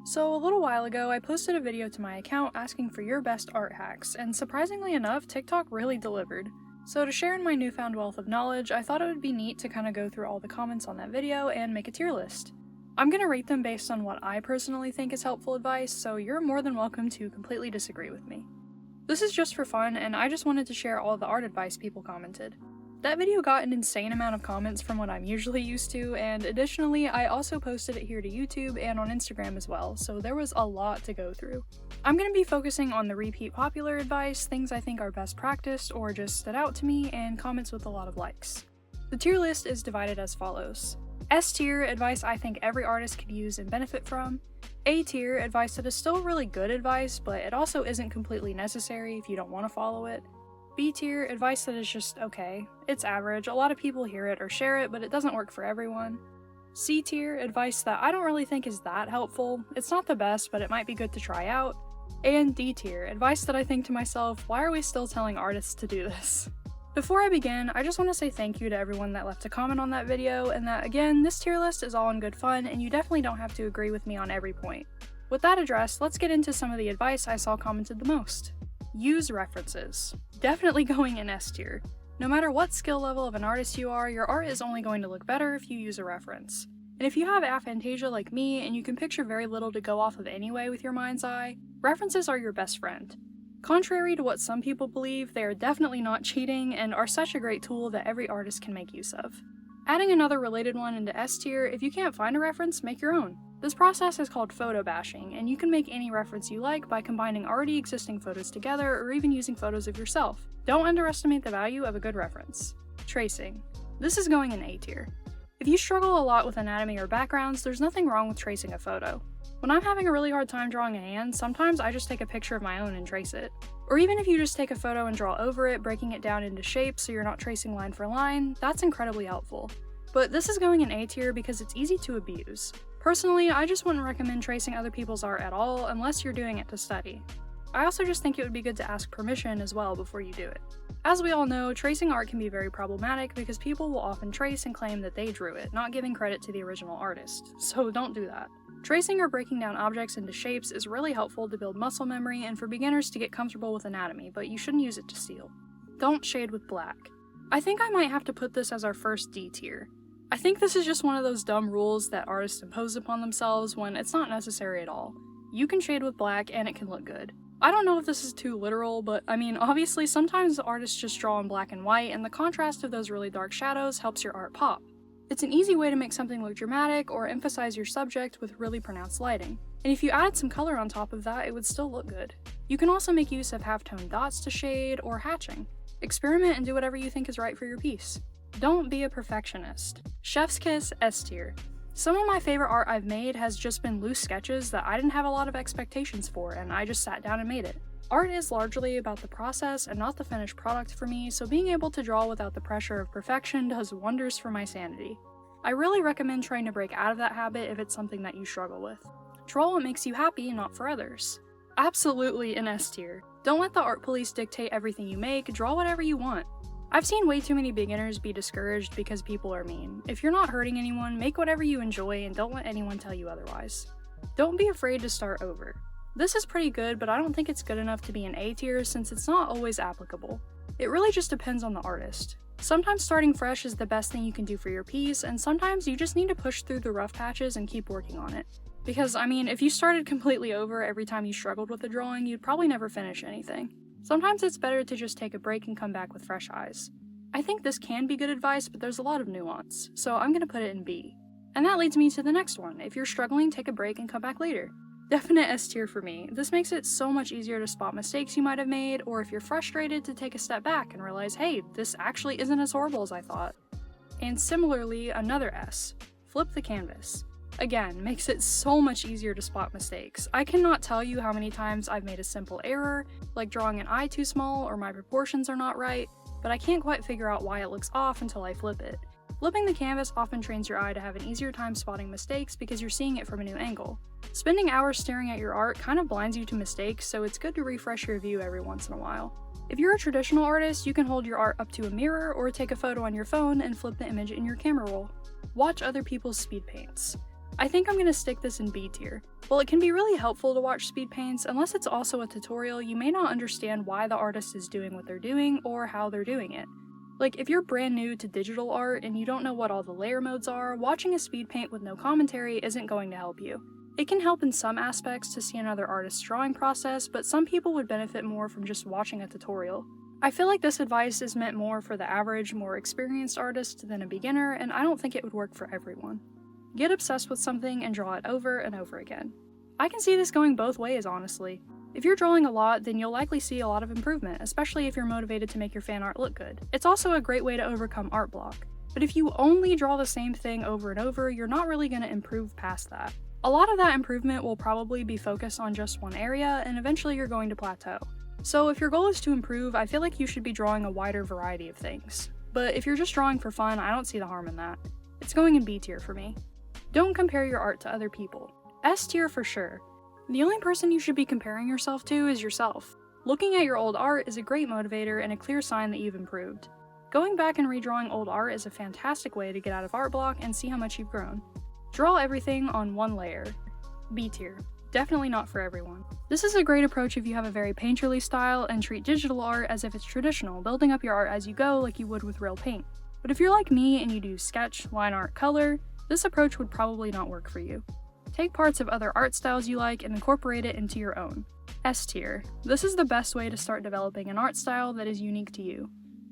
So a little while ago, I posted a video to my account asking for your best art hacks, and surprisingly enough, TikTok really delivered. So to share in my newfound wealth of knowledge, I thought it would be neat to kind of go through all the comments on that video and make a tier list. I'm gonna rate them based on what I personally think is helpful advice, so you're more than welcome to completely disagree with me. This is just for fun, and I just wanted to share all the art advice people commented. That video got an insane amount of comments from what I'm usually used to, and additionally, I also posted it here to YouTube and on Instagram as well, so there was a lot to go through. I'm going to be focusing on the repeat popular advice, things I think are best practiced or just stood out to me, and comments with a lot of likes. The tier list is divided as follows. S tier, advice I think every artist could use and benefit from. A tier, advice that is still really good advice, but it also isn't completely necessary if you don't want to follow it. B tier, advice that is just okay. It's average, a lot of people hear it or share it, but it doesn't work for everyone. C tier, advice that I don't really think is that helpful. It's not the best, but it might be good to try out. And D tier, advice that I think to myself, why are we still telling artists to do this? Before I begin, I just want to say thank you to everyone that left a comment on that video, and that again, this tier list is all in good fun, and you definitely don't have to agree with me on every point. With that addressed, let's get into some of the advice I saw commented the most. Use references. Definitely going in S tier. No matter what skill level of an artist you are, your art is only going to look better if you use a reference. And if you have aphantasia like me and you can picture very little to go off of anyway with your mind's eye, references are your best friend. Contrary to what some people believe, they are definitely not cheating and are such a great tool that every artist can make use of. Adding another related one into S tier, if you can't find a reference, make your own. This process is called photo bashing, and you can make any reference you like by combining already existing photos together or even using photos of yourself. Don't underestimate the value of a good reference. Tracing. This is going in A tier. If you struggle a lot with anatomy or backgrounds, there's nothing wrong with tracing a photo. When I'm having a really hard time drawing a hand, sometimes I just take a picture of my own and trace it. Or even if you just take a photo and draw over it, breaking it down into shapes so you're not tracing line for line, that's incredibly helpful. But this is going in A tier because it's easy to abuse. Personally, I just wouldn't recommend tracing other people's art at all unless you're doing it to study. I also just think it would be good to ask permission as well before you do it. As we all know, tracing art can be very problematic because people will often trace and claim that they drew it, not giving credit to the original artist, so don't do that. Tracing or breaking down objects into shapes is really helpful to build muscle memory and for beginners to get comfortable with anatomy, but you shouldn't use it to steal. Don't shade with black. I think I might have to put this as our first D tier. I think this is just one of those dumb rules that artists impose upon themselves when it's not necessary at all. You can shade with black and it can look good. I don't know if this is too literal, but I mean, obviously sometimes artists just draw in black and white and the contrast of those really dark shadows helps your art pop. It's an easy way to make something look dramatic or emphasize your subject with really pronounced lighting. And if you added some color on top of that, it would still look good. You can also make use of halftone dots to shade or hatching. Experiment and do whatever you think is right for your piece. Don't be a perfectionist. Chef's kiss, S tier. Some of my favorite art I've made has just been loose sketches that I didn't have a lot of expectations for and I just sat down and made it. Art is largely about the process and not the finished product for me, so being able to draw without the pressure of perfection does wonders for my sanity. I really recommend trying to break out of that habit if it's something that you struggle with. Draw what makes you happy, not for others. Absolutely an S tier. Don't let the art police dictate everything you make, draw whatever you want. I've seen way too many beginners be discouraged because people are mean. If you're not hurting anyone, make whatever you enjoy and don't let anyone tell you otherwise. Don't be afraid to start over. This is pretty good, but I don't think it's good enough to be an A tier since it's not always applicable. It really just depends on the artist. Sometimes starting fresh is the best thing you can do for your piece, and sometimes you just need to push through the rough patches and keep working on it. Because, I mean, if you started completely over every time you struggled with a drawing, you'd probably never finish anything. Sometimes it's better to just take a break and come back with fresh eyes. I think this can be good advice, but there's a lot of nuance, so I'm gonna put it in B. And that leads me to the next one. If you're struggling, take a break and come back later. Definite S tier for me. This makes it so much easier to spot mistakes you might have made, or if you're frustrated, to take a step back and realize, hey, this actually isn't as horrible as I thought. And similarly, another S. Flip the canvas. Again, makes it so much easier to spot mistakes. I cannot tell you how many times I've made a simple error, like drawing an eye too small or my proportions are not right, but I can't quite figure out why it looks off until I flip it. Flipping the canvas often trains your eye to have an easier time spotting mistakes because you're seeing it from a new angle. Spending hours staring at your art kind of blinds you to mistakes, so it's good to refresh your view every once in a while. If you're a traditional artist, you can hold your art up to a mirror or take a photo on your phone and flip the image in your camera roll. Watch other people's speed paints. I think I'm gonna stick this in B tier. While it can be really helpful to watch speed paints, unless it's also a tutorial, you may not understand why the artist is doing what they're doing or how they're doing it. Like, if you're brand new to digital art and you don't know what all the layer modes are, watching a speed paint with no commentary isn't going to help you. It can help in some aspects to see another artist's drawing process, but some people would benefit more from just watching a tutorial. I feel like this advice is meant more for the average, more experienced artist than a beginner, and I don't think it would work for everyone. Get obsessed with something and draw it over and over again. I can see this going both ways, honestly. If you're drawing a lot, then you'll likely see a lot of improvement, especially if you're motivated to make your fan art look good. It's also a great way to overcome art block. But if you only draw the same thing over and over, you're not really going to improve past that. A lot of that improvement will probably be focused on just one area, and eventually you're going to plateau. So if your goal is to improve, I feel like you should be drawing a wider variety of things. But if you're just drawing for fun, I don't see the harm in that. It's going in B tier for me. Don't compare your art to other people. S tier for sure. The only person you should be comparing yourself to is yourself. Looking at your old art is a great motivator and a clear sign that you've improved. Going back and redrawing old art is a fantastic way to get out of art block and see how much you've grown. Draw everything on one layer. B tier. Definitely not for everyone. This is a great approach if you have a very painterly style and treat digital art as if it's traditional, building up your art as you go like you would with real paint. But if you're like me and you do sketch, line art, color, this approach would probably not work for you. Take parts of other art styles you like and incorporate it into your own. S tier. This is the best way to start developing an art style that is unique to you.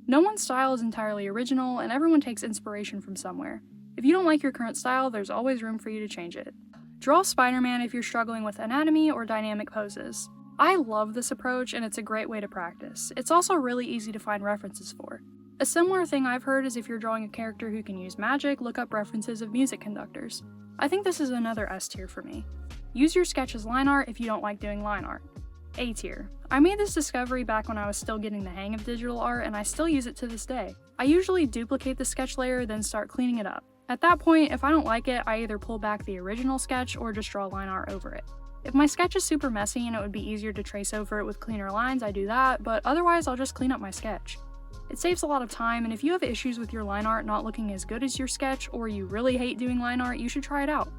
No one's style is entirely original, and everyone takes inspiration from somewhere. If you don't like your current style, there's always room for you to change it. Draw Spider-Man if you're struggling with anatomy or dynamic poses. I love this approach, and it's a great way to practice. It's also really easy to find references for. A similar thing I've heard is if you're drawing a character who can use magic, look up references of music conductors. I think this is another S tier for me. Use your sketch as line art if you don't like doing line art. A tier. I made this discovery back when I was still getting the hang of digital art, and I still use it to this day. I usually duplicate the sketch layer, then start cleaning it up. At that point, if I don't like it, I either pull back the original sketch or just draw line art over it. If my sketch is super messy and it would be easier to trace over it with cleaner lines, I do that, but otherwise I'll just clean up my sketch. It saves a lot of time, and if you have issues with your line art not looking as good as your sketch, or you really hate doing line art, you should try it out.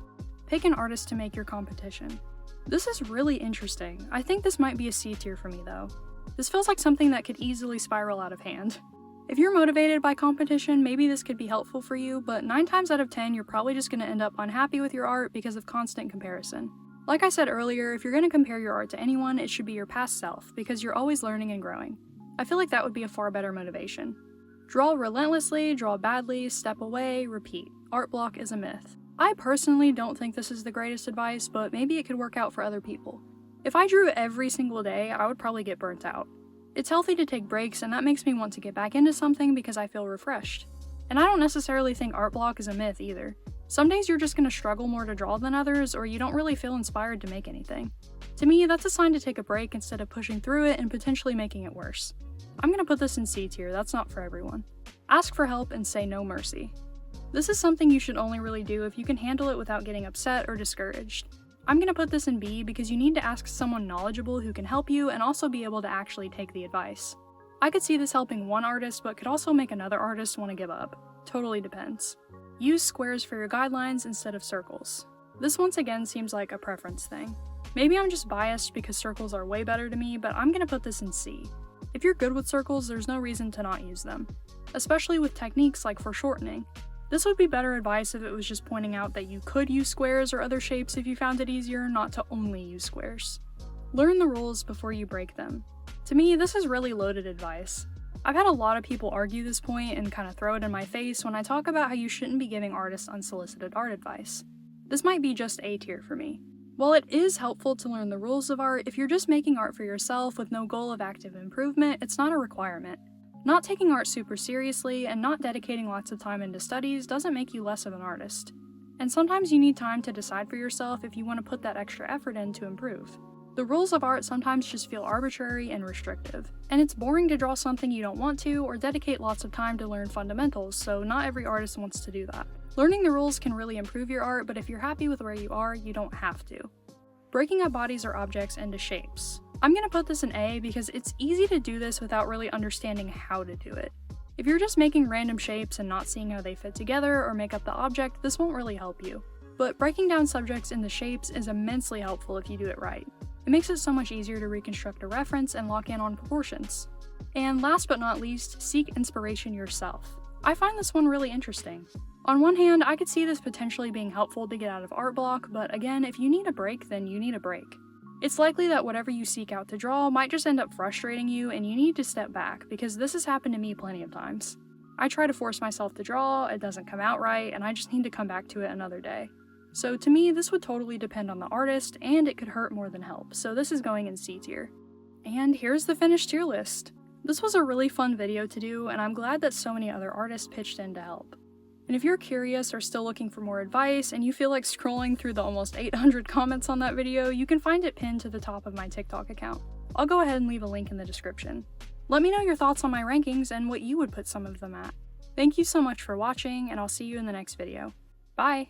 Pick an artist to make your competition. This is really interesting. I think this might be a C tier for me though. This feels like something that could easily spiral out of hand. If you're motivated by competition, maybe this could be helpful for you, but 9 times out of 10 you're probably just going to end up unhappy with your art because of constant comparison. Like I said earlier, if you're going to compare your art to anyone, it should be your past self, because you're always learning and growing. I feel like that would be a far better motivation. Draw relentlessly, draw badly, step away, repeat. Art block is a myth. I personally don't think this is the greatest advice, but maybe it could work out for other people. If I drew every single day, I would probably get burnt out. It's healthy to take breaks, and that makes me want to get back into something because I feel refreshed. And I don't necessarily think art block is a myth either. Some days you're just going to struggle more to draw than others, or you don't really feel inspired to make anything. To me, that's a sign to take a break instead of pushing through it and potentially making it worse. I'm going to put this in C tier, that's not for everyone. Ask for help and say no mercy. This is something you should only really do if you can handle it without getting upset or discouraged. I'm going to put this in B because you need to ask someone knowledgeable who can help you and also be able to actually take the advice. I could see this helping one artist, but could also make another artist want to give up. Totally depends. Use squares for your guidelines instead of circles. This once again seems like a preference thing. Maybe I'm just biased because circles are way better to me, but I'm going to put this in C. If you're good with circles, there's no reason to not use them, especially with techniques like foreshortening. This would be better advice if it was just pointing out that you could use squares or other shapes if you found it easier, not to only use squares. Learn the rules before you break them. To me, this is really loaded advice. I've had a lot of people argue this point and kind of throw it in my face when I talk about how you shouldn't be giving artists unsolicited art advice. This might be just A tier for me. While it is helpful to learn the rules of art, if you're just making art for yourself with no goal of active improvement, it's not a requirement. Not taking art super seriously and not dedicating lots of time into studies doesn't make you less of an artist. And sometimes you need time to decide for yourself if you want to put that extra effort in to improve. The rules of art sometimes just feel arbitrary and restrictive, and it's boring to draw something you don't want to or dedicate lots of time to learn fundamentals, so not every artist wants to do that. Learning the rules can really improve your art, but if you're happy with where you are, you don't have to. Breaking up bodies or objects into shapes. I'm going to put this in A because it's easy to do this without really understanding how to do it. If you're just making random shapes and not seeing how they fit together or make up the object, this won't really help you. but breaking down subjects into shapes is immensely helpful if you do it right. It makes it so much easier to reconstruct a reference and lock in on proportions. And last but not least, seek inspiration yourself. I find this one really interesting. On one hand, I could see this potentially being helpful to get out of art block, but again, if you need a break, then you need a break. It's likely that whatever you seek out to draw might just end up frustrating you, and you need to step back, because this has happened to me plenty of times. I try to force myself to draw, it doesn't come out right, and I just need to come back to it another day. So to me, this would totally depend on the artist, and it could hurt more than help, so this is going in C tier. And here's the finished tier list. This was a really fun video to do, and I'm glad that so many other artists pitched in to help. And if you're curious or still looking for more advice, and you feel like scrolling through the almost 800 comments on that video, you can find it pinned to the top of my TikTok account. I'll go ahead and leave a link in the description. Let me know your thoughts on my rankings and what you would put some of them at. Thank you so much for watching, and I'll see you in the next video. Bye!